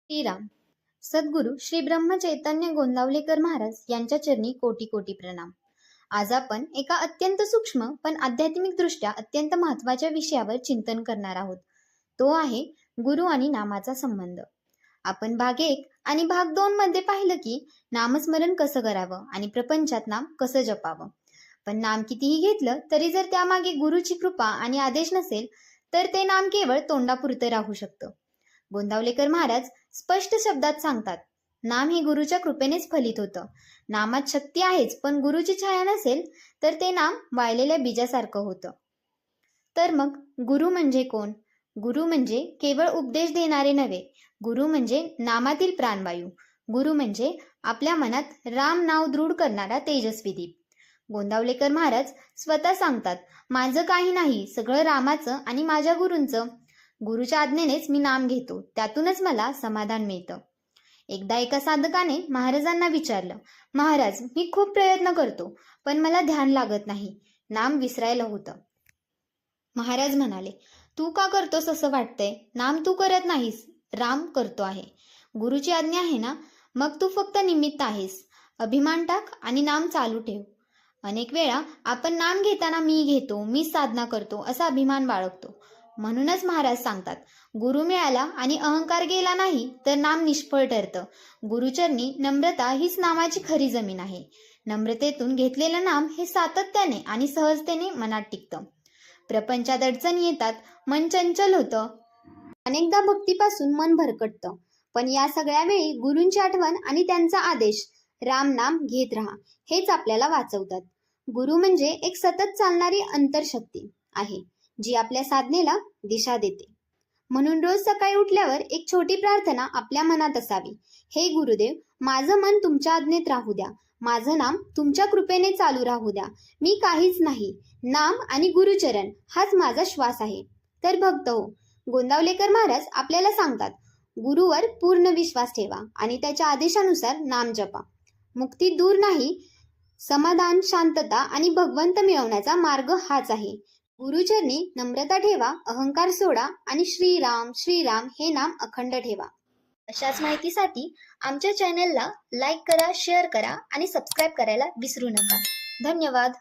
श्रीराम. सद्गुरू श्री ब्रह्म चैतन्य गोंदावलेकर महाराज यांच्या चरणी कोटी कोटी प्रणाम. आज आपण एका अत्यंत सूक्ष्म पण आध्यात्मिक दृष्ट्या अत्यंत महत्वाच्या विषयावर चिंतन करणार आहोत. तो आहे गुरु आणि नामाचा संबंध. आपण भाग 1 आणि भाग 2 मध्ये पाहिलं की नामस्मरण कसं करावं आणि प्रपंचात नाम कसं जपावं. पण नाम कितीही घेतलं तरी जर त्यामागे गुरुची कृपा आणि आदेश नसेल तर ते नाम केवळ तोंडापुरतं राहू शकतं. गोंदावलेकर महाराज स्पष्ट शब्दात सांगतात, नाम हे गुरुच्या कृपेनेच फलित होतं. नामात शक्ती आहेच, पण गुरुची छाया नसेल तर ते नाम वाळलेल्या बीजासारखं होतं. तर मग गुरु म्हणजे कोण? गुरु म्हणजे केवळ उपदेश देणारे नव्हे. गुरु म्हणजे नामातील प्राणवायू. गुरु म्हणजे आपल्या मनात राम नाव दृढ करणारा तेजस्वी दीप. गोंदावलेकर महाराज स्वतः सांगतात, माझं काही नाही, सगळं रामाचं आणि माझ्या गुरूंचं. गुरुच्या आज्ञेनेच मी नाम घेतो, त्यातूनच मला समाधान मिळतं. एकदा एका साधकाने महाराजांना विचारलं, महाराज, मी खूप प्रयत्न करतो पण मला ध्यान लागत नाही, नाम विसरायला होतं. महाराज म्हणाले, तू का करतोस असं वाटतंय? नाम तू करत नाहीस, राम करतो आहे. गुरुची आज्ञा आहे ना, मग तू फक्त निमित्त आहेस. अभिमान टाक आणि नाम चालू ठेव. अनेक वेळा आपण नाम घेताना मी घेतो, मी साधना करतो असा अभिमान बाळगतो. म्हणूनच महाराज सांगतात, गुरु मिळाला आणि अहंकार गेला नाही तर नाम निष्फळ ठरतं. गुरुचरणी नम्रता हीच नामाची खरी जमीन आहे. नम्रतेतून घेतलेलं नाम हे सातत्याने आणि सहजतेने मनात टिकतं. प्रपंचात अडचणी येतात, मन चंचल होतं, अनेकदा भक्तीपासून मन भरकटतं. पण या सगळ्या वेळी गुरूंची आठवण आणि त्यांचा आदेश, राम नाम घेत राहा, हेच आपल्याला वाचवतात. गुरु म्हणजे एक सतत चालणारी अंतरशक्ती आहे, जी आपल्या साधनेला दिशा देते. म्हणून रोज सकाळी उठल्यावर एक छोटी प्रार्थना आपल्या मनात असावी. हे गुरुदेव, माझं मन तुमच्या आज्ञेत राहू द्या, माझं नाम तुमच्या कृपेने चालू राहू द्या, मी काहीच नाही, नाम आणि गुरुचरण हाच माझा श्वास आहे. तर भक्त हो, गोंदावलेकर महाराज आपल्याला सांगतात, गुरुवर पूर्ण विश्वास ठेवा आणि त्याच्या आदेशानुसार नाम जपा. मुक्ती दूर नाही, समाधान, शांतता आणि भगवंत मिळवण्याचा मार्ग हाच आहे. गुरुचरणी नम्रता ठेवा, अहंकार सोडा आणि श्रीराम श्रीराम हे नाम अखंड ठेवा. अशाच माहितीसाठी आमच्या चॅनलला लाईक करा, शेअर करा आणि सबस्क्राईब करायला विसरू नका. धन्यवाद.